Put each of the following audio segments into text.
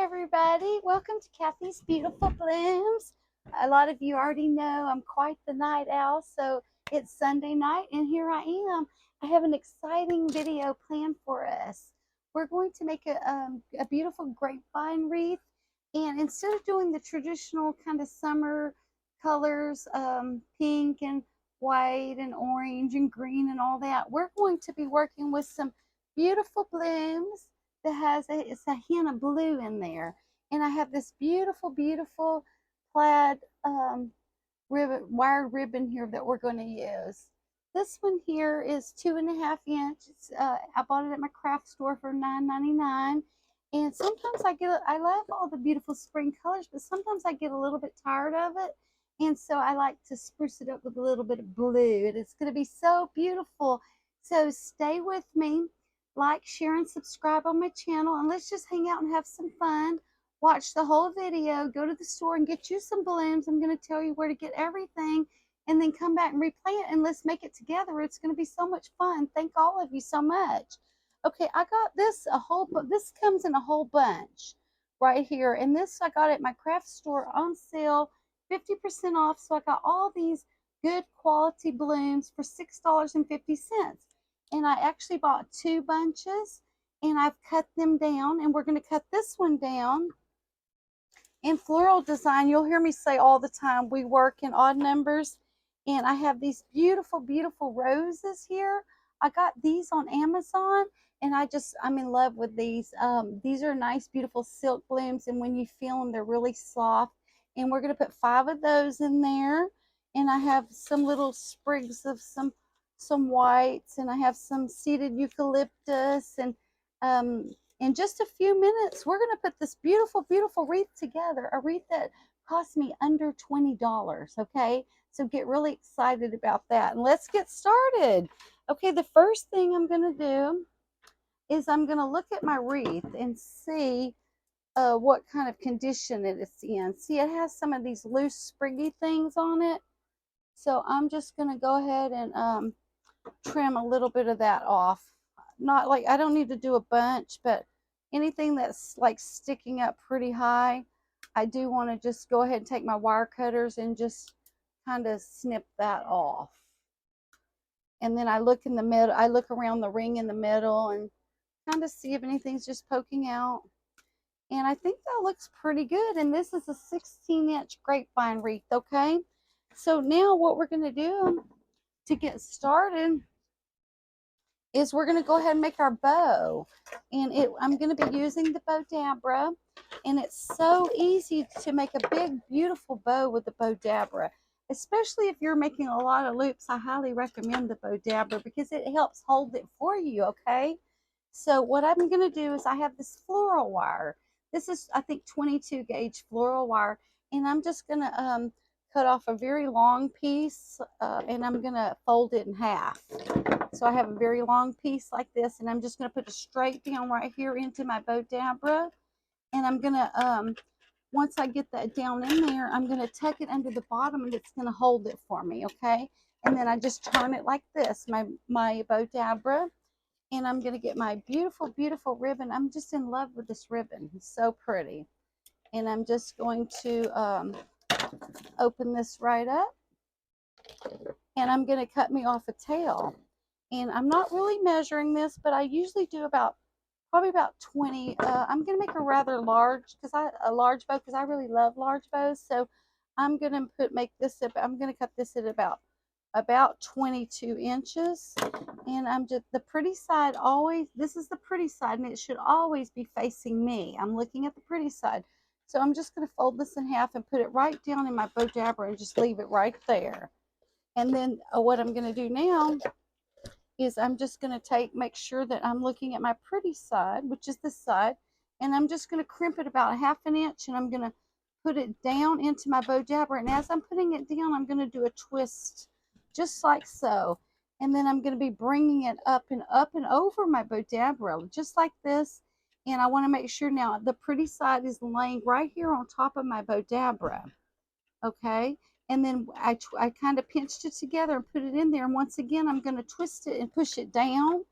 everybody. Welcome to Kathy's Beautiful Blooms. A lot of you already know I'm quite the night owl, so it's Sunday night, and here I am. I have an exciting video planned for us. We're going to make a beautiful grapevine wreath, and instead of doing the traditional kind of summer colors, pink and white and orange and green and all that, we're going to be working with some beautiful blooms that has it's a hint of blue in there. And I have this beautiful plaid ribbon, wired ribbon here that we're going to use. This one here is 2.5 inch. I bought it at my craft store for $9.99. And sometimes I love all the beautiful spring colors, but sometimes I get a little bit tired of it. And so I like to spruce it up with a little bit of blue. And it's going to be so beautiful. So stay with me. Like, share, and subscribe on my channel, and let's just hang out and have some fun. Watch the whole video, go to the store and get you some balloons. I'm going to tell you where to get everything, and then come back and replay it, and let's make it together. It's going to be so much fun. Thank all of you so much. Okay, I got this this comes in a whole bunch right here, and this I got at my craft store on sale, 50% off. So I got all these good quality balloons for $6.50. And I actually bought 2 bunches, and I've cut them down, and we're going to cut this one down. In floral design, you'll hear me say all the time, we work in odd numbers, and I have these beautiful roses here. I got these on Amazon, and I'm in love with these. These are nice, beautiful silk blooms, and when you feel them, they're really soft. And we're going to put 5 of those in there, and I have some little sprigs of some whites, and I have some seeded eucalyptus, and in just a few minutes we're going to put this beautiful wreath together, a wreath that cost me under $20. Okay, so get really excited about that, and let's get started. Okay, the first thing I'm going to do is I'm going to look at my wreath and see what kind of condition it is in. See, it has some of these loose spriggy things on it, so I'm just going to go ahead and trim a little bit of that off. Not like, I don't need to do a bunch, but anything that's like sticking up pretty high, I do want to just go ahead and take my wire cutters and just kind of snip that off. And then I look in the middle, I look around the ring in the middle and kind of see if anything's just poking out. And I think that looks pretty good. And this is a 16-inch grapevine wreath. Okay, so now what we're going to do to get started is we're going to go ahead and make our bow. And I'm going to be using the Bodabra, and it's so easy to make a big beautiful bow with the Bodabra, especially if you're making a lot of loops. I highly recommend the Bodabra because it helps hold it for you. Okay, so what I'm going to do is I have this floral wire. This is, I think, 22 gauge floral wire, and I'm just going to cut off a very long piece, and I'm going to fold it in half. So I have a very long piece like this, and I'm just going to put it straight down right here into my Bodabra. And I'm going to, once I get that down in there, I'm going to tuck it under the bottom, and it's going to hold it for me, okay? And then I just turn it like this, my Bodabra, and I'm going to get my beautiful ribbon. I'm just in love with this ribbon. It's so pretty. And I'm just going to open this right up, and I'm going to cut me off a tail. And I'm not really measuring this, but I usually do probably about 20. I'm going to make a rather large, a large bow, because I really love large bows. So I'm going to I'm going to cut this at about 22 inches. And I'm just, the pretty side always, this is the pretty side, and it should always be facing me. I'm looking at the pretty side. So I'm just going to fold this in half and put it right down in my Bodabra and just leave it right there. And then what I'm going to do now is I'm just going to make sure that I'm looking at my pretty side, which is this side, and I'm just going to crimp it about 1/2 inch, and I'm going to put it down into my Bodabra. And as I'm putting it down, I'm going to do a twist just like so, and then I'm going to be bringing it up and over my Bodabra just like this. And I want to make sure now the pretty side is laying right here on top of my Bodabra. Okay, and then I kind of pinched it together and put it in there. And once again, I'm going to twist it and push it down,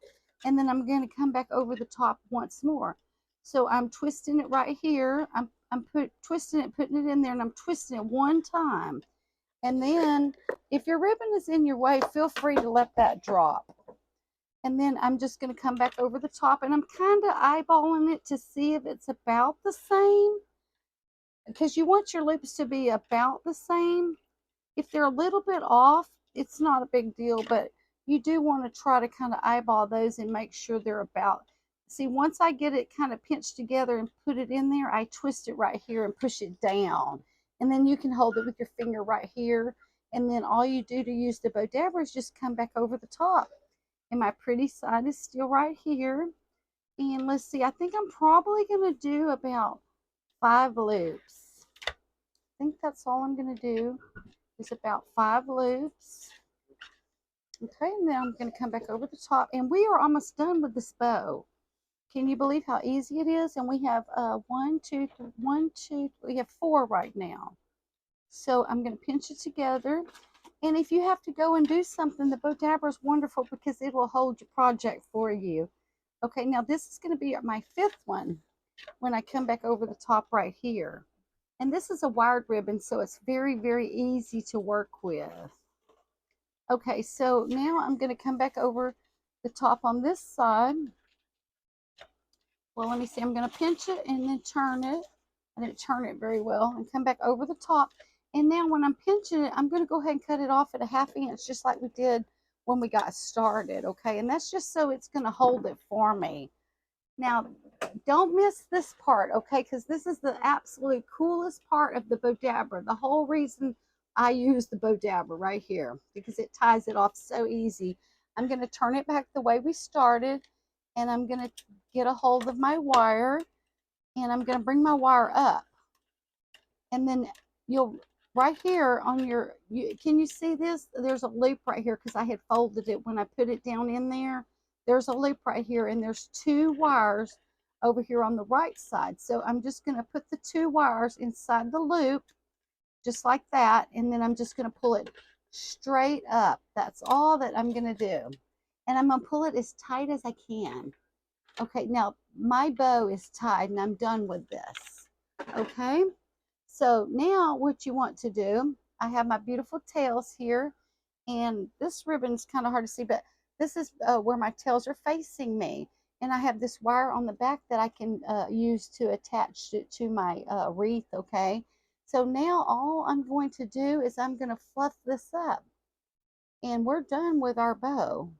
and then I'm going to come back over the top once more. So I'm twisting it right here. I'm twisting it, putting it in there, and I'm twisting it one time. And then if your ribbon is in your way, feel free to let that drop. And then I'm just going to come back over the top, and I'm kind of eyeballing it to see if it's about the same, because you want your loops to be about the same. If they're a little bit off, it's not a big deal, but you do want to try to kind of eyeball those and make sure they're about. See, once I get it kind of pinched together and put it in there, I twist it right here and push it down. And then you can hold it with your finger right here. And then all you do to use the bow dabber is just come back over the top. And my pretty side is still right here. And let's see, I think I'm probably going to do about 5 loops. I think that's all I'm going to do is about 5 loops. Okay, and then I'm going to come back over the top, and we are almost done with this bow. Can you believe how easy it is? And we have 1, 2, 3, 1, 2, we have 4 right now. So I'm going to pinch it together. And if you have to go and do something, the bow dabber is wonderful because it will hold your project for you. Okay, now this is going to be my 5th one when I come back over the top right here. And this is a wired ribbon, so it's very, very easy to work with. Okay, so now I'm going to come back over the top on this side. Well, let me see. I'm going to pinch it and then turn it. I didn't turn it very well. And come back over the top. And now when I'm pinching it, I'm going to go ahead and cut it off at a 1/2 inch, just like we did when we got started. Okay, and that's just so it's going to hold it for me. Now, don't miss this part, okay, because this is the absolute coolest part of the bow dabber. The whole reason I use the bow dabber right here, because it ties it off so easy. I'm going to turn it back the way we started, and I'm going to get a hold of my wire, and I'm going to bring my wire up. And then you'll, right here on your, can you see this? There's a loop right here because I had folded it when I put it down in there. There's a loop right here, and there's 2 wires over here on the right side. So I'm just going to put the 2 wires inside the loop, just like that, and then I'm just going to pull it straight up. That's all that I'm going to do. And I'm going to pull it as tight as I can. Okay, now my bow is tied, and I'm done with this. Okay, so now what you want to do, I have my beautiful tails here, and this ribbon's kind of hard to see, but this is where my tails are facing me. And I have this wire on the back that I can use to attach it to my wreath, okay? So now all I'm going to do is I'm going to fluff this up. And we're done with our bow.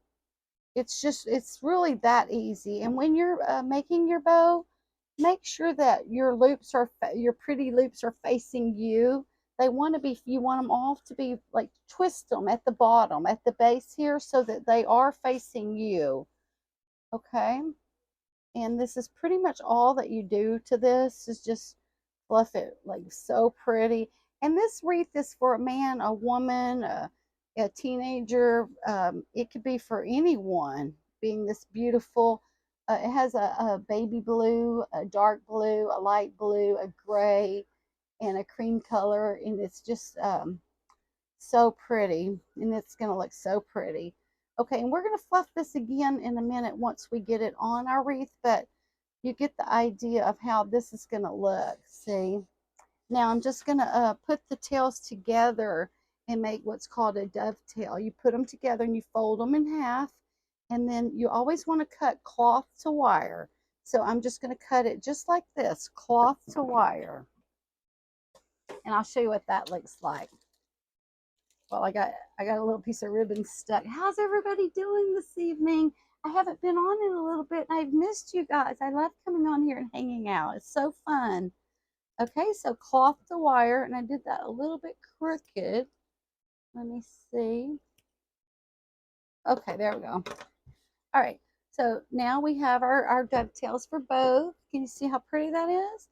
It's really that easy. And when you're making your bow, make sure that your loops are, your pretty loops are facing you. They want to be, you want them all to be like, twist them at the bottom, at the base here, so that they are facing you. Okay, and this is pretty much all that you do to this, is just fluff it like so pretty. And this wreath is for a man, a woman, a teenager. It could be for anyone, being this beautiful. It has a baby blue, a dark blue, a light blue, a gray, and a cream color, and it's just so pretty, and it's going to look so pretty. Okay, and we're going to fluff this again in a minute once we get it on our wreath, but you get the idea of how this is going to look. See, now I'm just going to put the tails together and make what's called a dovetail. You put them together and you fold them in half, and then you always want to cut cloth to wire. So I'm just going to cut it just like this, cloth to wire. And I'll show you what that looks like. Well, I got a little piece of ribbon stuck. How's everybody doing this evening? I haven't been on in a little bit, and I've missed you guys. I love coming on here and hanging out. It's so fun. Okay, so cloth to wire, and I did that a little bit crooked. Let me see. Okay, there we go. All right, so now we have our dovetails for both. Can you see how pretty that is?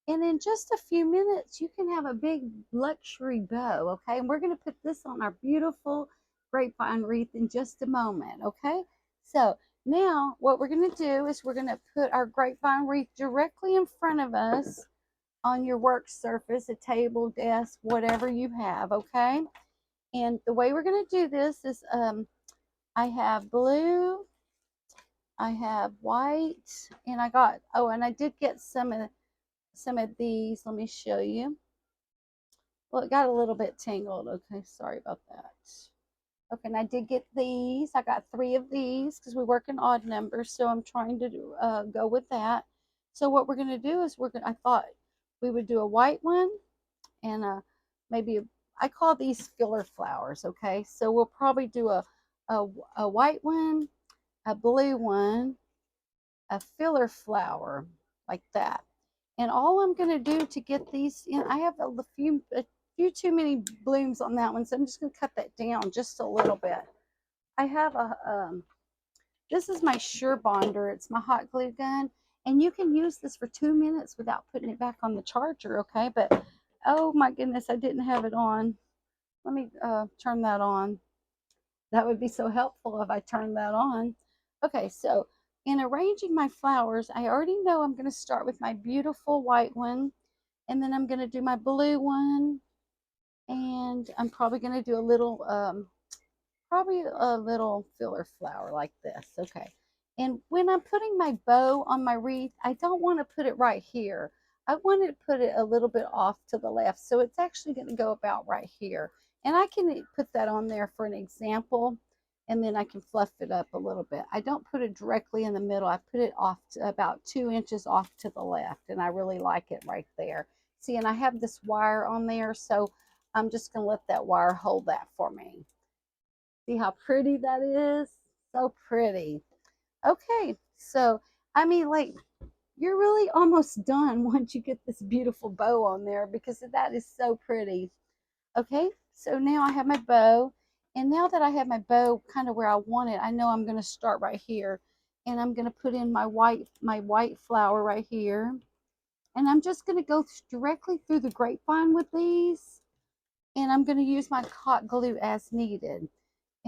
And in just a few minutes, you can have a big luxury bow, okay? And we're going to put this on our beautiful grapevine wreath in just a moment, okay? So now what we're going to do is we're going to put our grapevine wreath directly in front of us on your work surface, a table, desk, whatever you have, okay? And the way we're going to do this is I have blue, I have white, and I got, oh, and I did get some of these. Let me show you. Well, it got a little bit tangled. Okay, sorry about that. Okay, and I did get these. I got 3 of these because we work in odd numbers, so I'm trying to go with that. So what we're going to do is I thought we would do a white one and maybe I call these filler flowers. Okay, so we'll probably do a white one, a blue one, a filler flower like that. And all I'm going to do to get these in, I have a few too many blooms on that one, so I'm just going to cut that down just a little bit. I have this is my Sure Bonder. It's my hot glue gun. And you can use this for 2 minutes without putting it back on the charger, okay? But, oh my goodness, I didn't have it on. Let me turn that on. That would be so helpful if I turned that on. Okay, so in arranging my flowers, I already know I'm going to start with my beautiful white one. And then I'm going to do my blue one. And I'm probably going to do probably a little filler flower like this. Okay. And when I'm putting my bow on my wreath, I don't want to put it right here. I want to put it a little bit off to the left. So it's actually going to go about right here. And I can put that on there for an example. And then I can fluff it up a little bit. I don't put it directly in the middle. I put it off to about 2 inches off to the left. And I really like it right there. See, and I have this wire on there. So I'm just going to let that wire hold that for me. See how pretty that is? So pretty. Okay, so I mean, like, you're really almost done once you get this beautiful bow on there because that is so pretty. Okay, so now I have my bow, and now that I have my bow kind of where I want it, I know I'm going to start right here, and I'm going to put in my white flower right here, and I'm just going to go directly through the grapevine with these, and I'm going to use my hot glue as needed.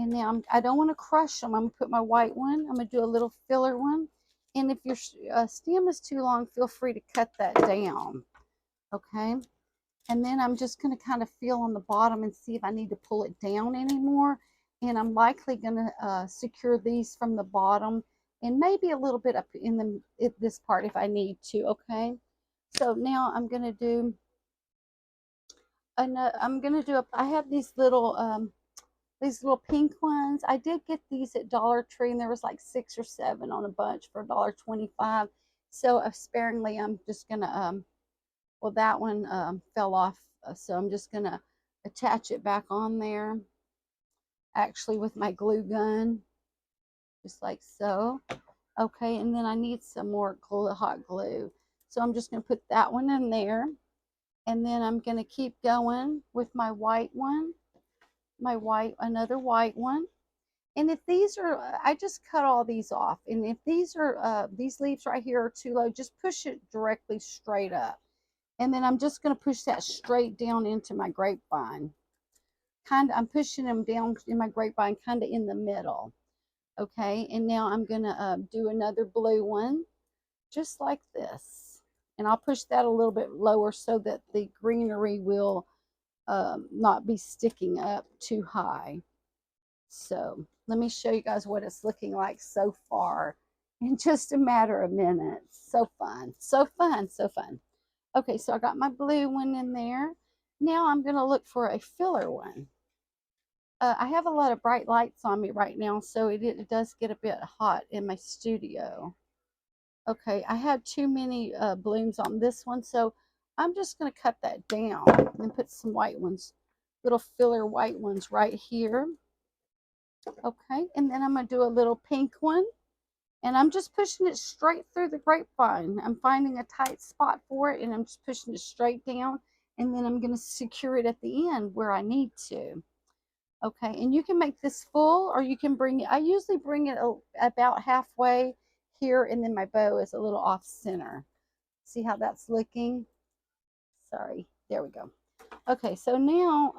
And now I don't want to crush them. I'm going to put my white one. I'm going to do a little filler one. And if your stem is too long, feel free to cut that down. Okay. And then I'm just going to kind of feel on the bottom and see if I need to pull it down anymore. And I'm likely going to secure these from the bottom and maybe a little bit up in this part if I need to. Okay. So now I'm going to do, I have these little pink ones. I did get these at Dollar Tree, and there was like 6 or 7 on a bunch for $1.25. So sparingly, I'm just gonna well, that one fell off, so I'm just gonna attach it back on there. Actually, with my glue gun, just like so. Okay, and then I need some more hot glue, so I'm just gonna put that one in there, and then I'm gonna keep going with my white one, another white one. And if these are, I just cut all these off. And if these leaves right here are too low, just push it directly straight up. And then I'm just going to push that straight down into my grapevine. I'm pushing them down in my grapevine, kind of in the middle. Okay, and now I'm going to do another blue one, just like this. And I'll push that a little bit lower so that the greenery will not be sticking up too high. So let me show you guys what it's looking like so far in just a matter of minutes. So fun, so fun, so fun. Okay, so I got my blue one in there. Now I'm going to look for a filler one. I have a lot of bright lights on me right now, so it does get a bit hot in my studio. Okay, I had too many blooms on this one, so I'm just going to cut that down and put some white ones, little filler white ones right here. Okay, and then I'm going to do a little pink one. And I'm just pushing it straight through the grapevine. I'm finding a tight spot for it, and I'm just pushing it straight down. And then I'm going to secure it at the end where I need to. Okay, and you can make this full, or you can bring it. I usually bring it about halfway here, and then my bow is a little off center. See how that's looking? Sorry, there we go. Okay, so now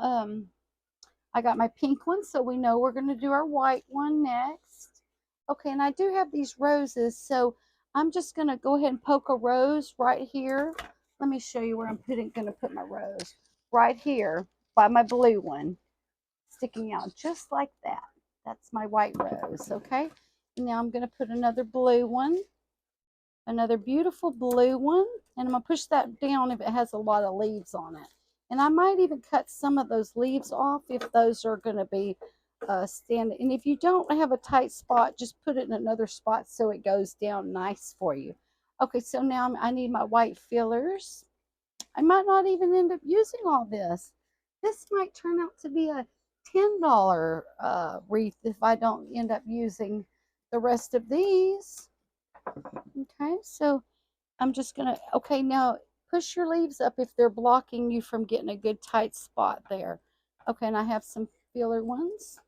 I got my pink one, so we know we're going to do our white one next. Okay, and I do have these roses, so I'm just going to go ahead and poke a rose right here. Let me show you where I'm going to put my rose. Right here by my blue one, sticking out just like that. That's my white rose, okay? now I'm going to put another blue one, another beautiful blue one, and I'm going to push that down if it has a lot of leaves on it. And I might even cut some of those leaves off if those are going to be standing. And if you don't have a tight spot, just put it in another spot so it goes down nice for you. Okay, so now I need my white fillers. I might not even end up using all this. This might turn out to be a $10 wreath if I don't end up using the rest of these. Okay, so I'm just gonna, okay, now push your leaves up if they're blocking you from getting a good tight spot there. Okay, and I have some filler ones.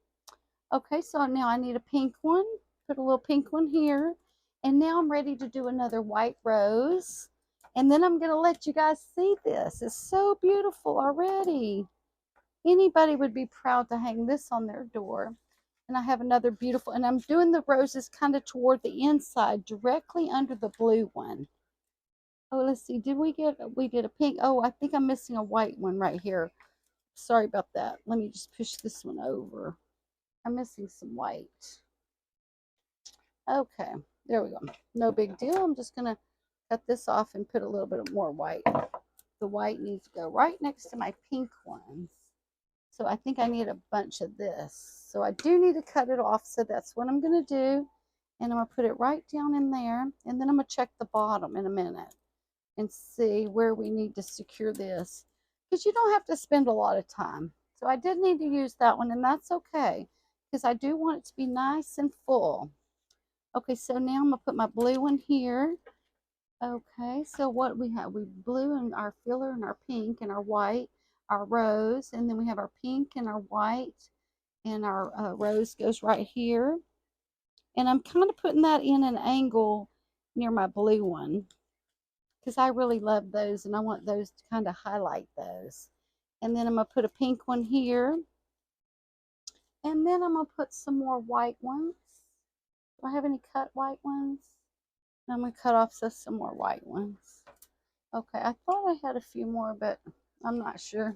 Okay, so now I need a pink one. Put a little pink one here. And now I'm ready to do another white rose. And then I'm going to let you guys see this. It's so beautiful already. Anybody would be proud to hang this on their door. And I have another beautiful, and I'm doing the roses kind of toward the inside, directly under the blue one. Oh, let's see. We did a pink. Oh, I think I'm missing a white one right here. Sorry about that. Let me just push this one over. I'm missing some white. Okay, there we go. No big deal. I'm just going to cut this off and put a little bit more white. The white needs to go right next to my pink ones. So I think I need a bunch of this. So I do need to cut it off. So that's what I'm going to do. And I'm going to put it right down in there. And then I'm going to check the bottom in a minute and see where we need to secure this. Because you don't have to spend a lot of time. So I did need to use that one, and that's okay. Because I do want it to be nice and full. Okay, so now I'm going to put my blue one here. Okay, so what we have, we blue and our filler and our pink and our white, our rose, and then we have our pink and our white, and our rose goes right here. And I'm kind of putting that in an angle near my blue one because I really love those and I want those to kind of highlight those. And then I'm going to put a pink one here. And then I'm going to put some more white ones. Do I have any cut white ones? I'm going to cut off some more white ones. Okay, I thought I had a few more, but I'm not sure.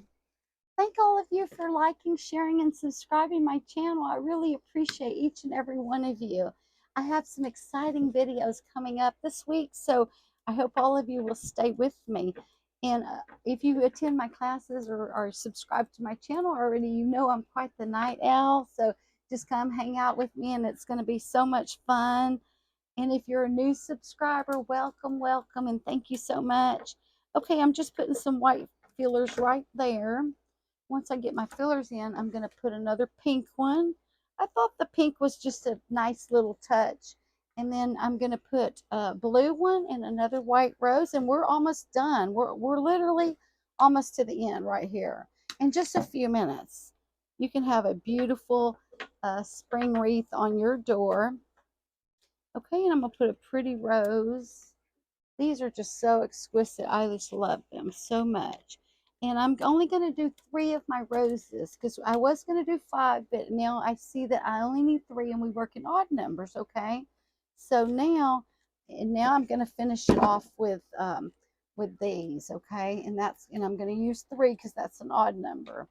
Thank all of you for liking, sharing, and subscribing my channel. I really appreciate each and every one of you. I have some exciting videos coming up this week, so I hope all of you will stay with me. And if you attend my classes or subscribe to my channel already, you know I'm quite the night owl, so just come hang out with me, and it's going to be so much fun. And if you're a new subscriber, welcome, welcome, and thank you so much. Okay, I'm just putting some white fillers right there. Once I get my fillers in, I'm going to put another pink one. I thought the pink was just a nice little touch. And then I'm going to put a blue one and another white rose, and we're almost done. We're literally almost to the end right here. In just a few minutes, you can have a beautiful spring wreath on your door. Okay, and I'm going to put a pretty rose. These are just so exquisite. I just love them so much. And I'm only going to do 3 of my roses because I was going to do 5, but now I see that I only need 3 and we work in odd numbers, okay? So now I'm going to finish it off with these, okay? And I'm going to use 3 because that's an odd number.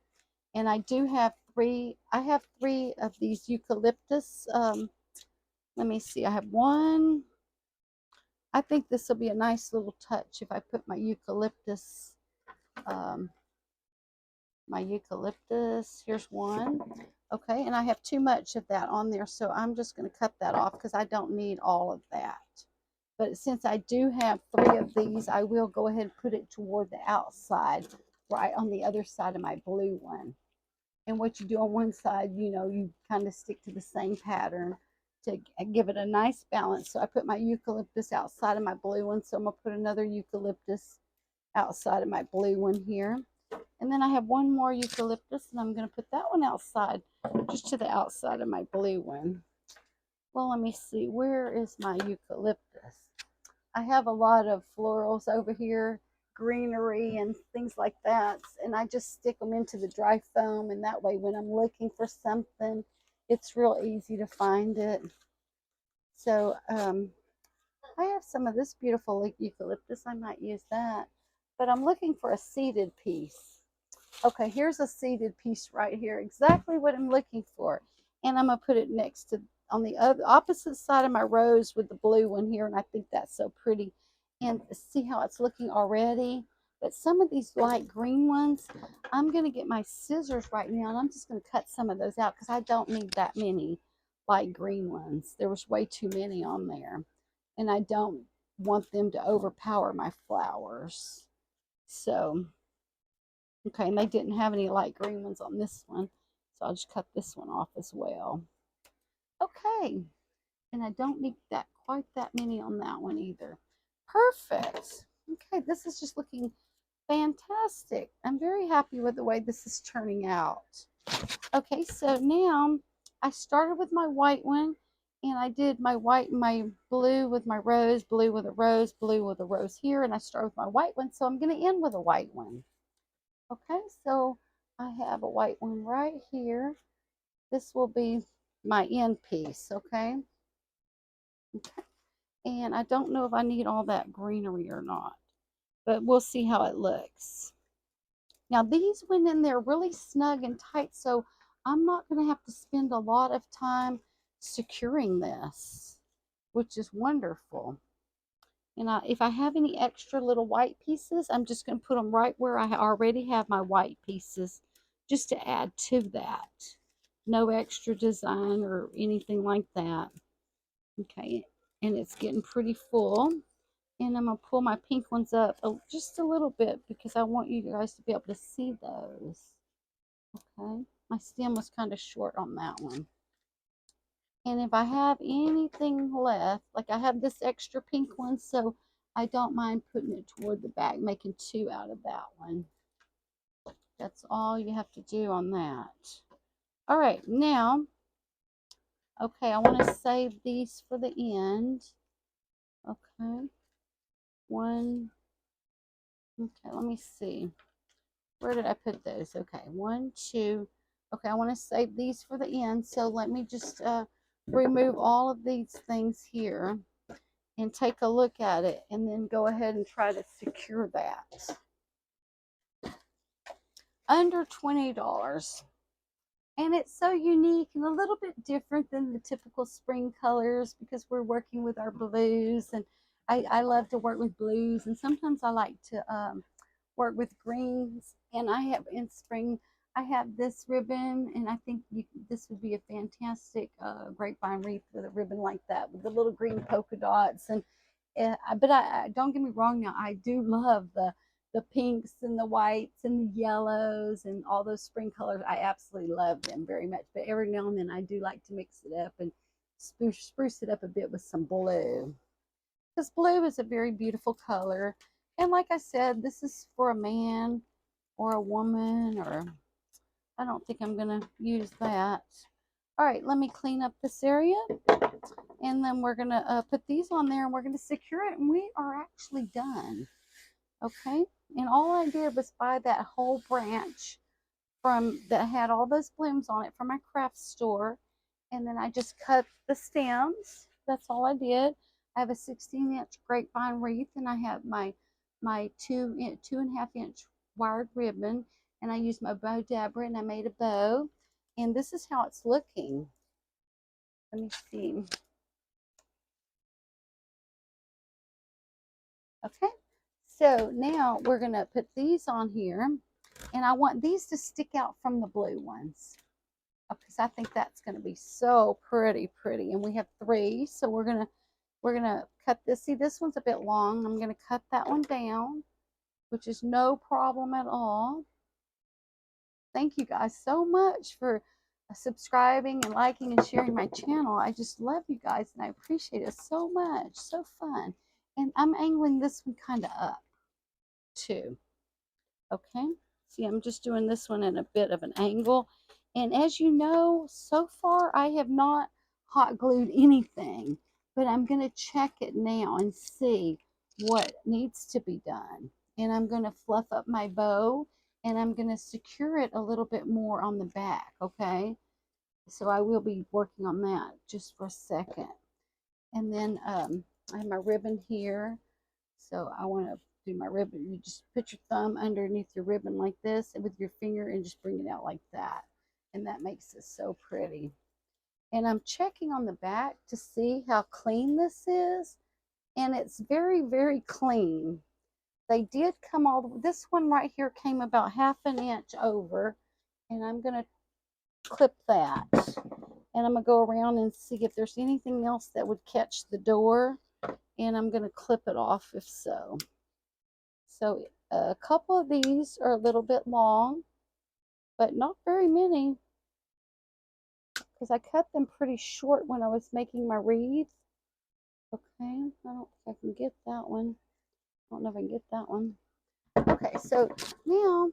And I do have 3, I have 3 of these eucalyptus, let me see, I have 1. I think this will be a nice little touch if I put my eucalyptus, here's 1. Okay, and I have too much of that on there, so I'm just going to cut that off because I don't need all of that. But since I do have 3 of these, I will go ahead and put it toward the outside, right on the other side of my blue one. And what you do on one side, you kind of stick to the same pattern to give it a nice balance. So I put my eucalyptus outside of my blue one. So I'm going to put another eucalyptus outside of my blue one here. And then I have 1 more eucalyptus, and I'm going to put that one outside, just to the outside of my blue one. Well, let me see. Where is my eucalyptus? I have a lot of florals over here, greenery and things like that, and I just stick them into the dry foam, and that way when I'm looking for something, it's real easy to find it. So I have some of this beautiful eucalyptus. I might use that, but I'm looking for a seeded piece. Okay, here's a seeded piece right here, exactly what I'm looking for. And I'm going to put it next to on the other opposite side of my rose with the blue one here, and I think that's so pretty. And see how it's looking already. But some of these light green ones, I'm going to get my scissors right now, and I'm just going to cut some of those out because I don't need that many light green ones. There was way too many on there, and I don't want them to overpower my flowers. So, okay, and they didn't have any light green ones on this one, so I'll just cut this one off as well. Okay, and I don't need that quite that many on that one either. Perfect. Okay, this is just looking fantastic. I'm very happy with the way this is turning out. Okay, so now I started with my white one, and I did my white and my blue with my rose, blue with a rose, blue with a rose here, and I started with my white one, so I'm going to end with a white one. Okay, so I have a white one right here. This will be my end piece, okay? Okay. And I don't know if I need all that greenery or not, but we'll see how it looks. Now these went in there really snug and tight, so I'm not going to have to spend a lot of time securing this, which is wonderful. And if I have any extra little white pieces, I'm just going to put them right where I already have my white pieces, just to add to that. No extra design or anything like that. Okay, and it's getting pretty full. And I'm going to pull my pink ones up just a little bit because I want you guys to be able to see those. Okay, my stem was kind of short on that one. And if I have anything left, like I have this extra pink one, so I don't mind putting it toward the back, making two out of that one. That's all you have to do on that. All right, now, okay, I want to save these for the end. Okay, one, okay, let me see. Where did I put those? Okay, one, two. Okay, I want to save these for the end, so let me just remove all of these things here and take a look at it, and then go ahead and try to secure that. Under $20. And it's so unique and a little bit different than the typical spring colors because we're working with our blues, and I love to work with blues, and sometimes I like to work with greens. And I have in spring, I have this ribbon, and I think this would be a fantastic grapevine wreath with a ribbon like that with the little green polka dots. And but I don't get me wrong, now I do love the pinks and the whites and the yellows and all those spring colors. I absolutely love them very much. But every now and then I do like to mix it up and spruce it up a bit with some blue, because blue is a very beautiful color. And like I said, this is for a man or a woman, or I don't think I'm going to use that. All right, let me clean up this area, and then we're going to put these on there, and we're going to secure it, and we are actually done. Okay, and all I did was buy that whole branch from that had all those blooms on it from my craft store, and then I just cut the stems. That's all I did. I have a 16-inch grapevine wreath, and I have my 2.5-inch wired ribbon, and I used my bow dabber, and I made a bow, and this is how it's looking. Let me see. Okay, so now we're going to put these on here, and I want these to stick out from the blue ones because I think that's going to be so pretty. And we have 3, so we're gonna cut this. See, this one's a bit long. I'm gonna cut that one down, which is no problem at all. Thank you guys so much for subscribing and liking and sharing my channel. I just love you guys, and I appreciate it so much. So fun. And I'm angling this one kind of up too. Okay, see, I'm just doing this one in a bit of an angle. And as you know, so far I have not hot glued anything, but I'm going to check it now and see what needs to be done. And I'm going to fluff up my bow, and I'm going to secure it a little bit more on the back. Okay, so I will be working on that just for a second. And then I have my ribbon here, so I want to do my ribbon. You just put your thumb underneath your ribbon like this, and with your finger, and just bring it out like that, and that makes it so pretty. And I'm checking on the back to see how clean this is. And it's very, very clean. They did come all, this one right here came about 1/2 inch over. And I'm going to clip that. And I'm going to go around and see if there's anything else that would catch the door. And I'm going to clip it off if so. So a couple of these are a little bit long, but not very many, because I cut them pretty short when I was making my wreath. Okay, I don't think I can get that one. I don't know if I can get that one. Okay, so now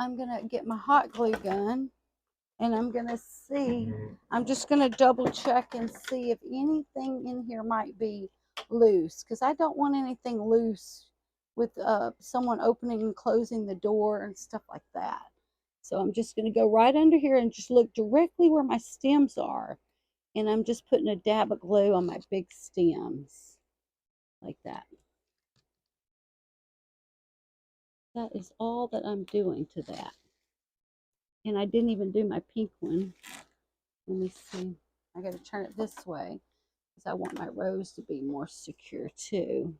I'm going to get my hot glue gun. And I'm going to see, I'm just going to double check and see if anything in here might be loose. Because I don't want anything loose with someone opening and closing the door and stuff like that. So I'm just going to go right under here and just look directly where my stems are. And I'm just putting a dab of glue on my big stems. Like that. That is all that I'm doing to that. And I didn't even do my pink one. Let me see. I got to turn it this way because I want my rose to be more secure too.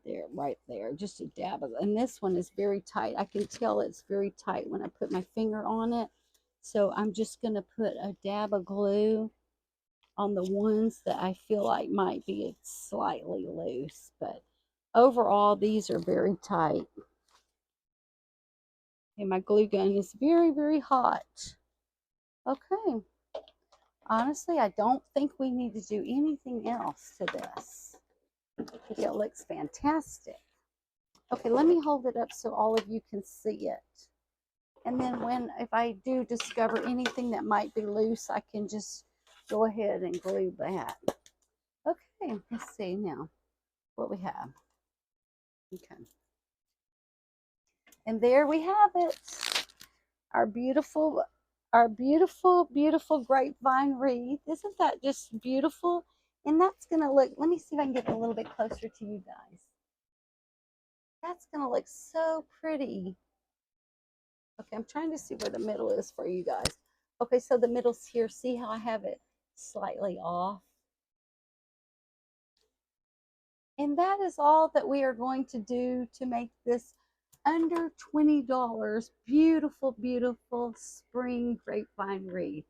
There, right there. Just a dab of it. And this one is very tight. I can tell it's very tight when I put my finger on it. So I'm just going to put a dab of glue on the ones that I feel like might be slightly loose. But overall, these are very tight. And my glue gun is very, very hot. Okay. Honestly, I don't think we need to do anything else to this. It looks fantastic. Okay, let me hold it up so all of you can see it. And then if I do discover anything that might be loose, I can just go ahead and glue that. Okay, let's see now what we have. Okay. And there we have it. Our beautiful, beautiful grapevine wreath. Isn't that just beautiful? And that's going to look, let me see if I can get a little bit closer to you guys. That's going to look so pretty. Okay, I'm trying to see where the middle is for you guys. Okay, so the middle's here. See how I have it slightly off? And that is all that we are going to do to make this under $20 beautiful, beautiful spring grapevine wreath.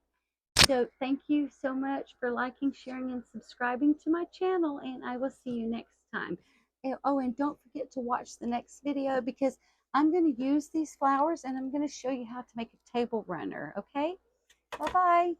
So thank you so much for liking, sharing, and subscribing to my channel, and I will see you next time. Oh, and don't forget to watch the next video because I'm going to use these flowers and I'm going to show you how to make a table runner, okay? Bye-bye.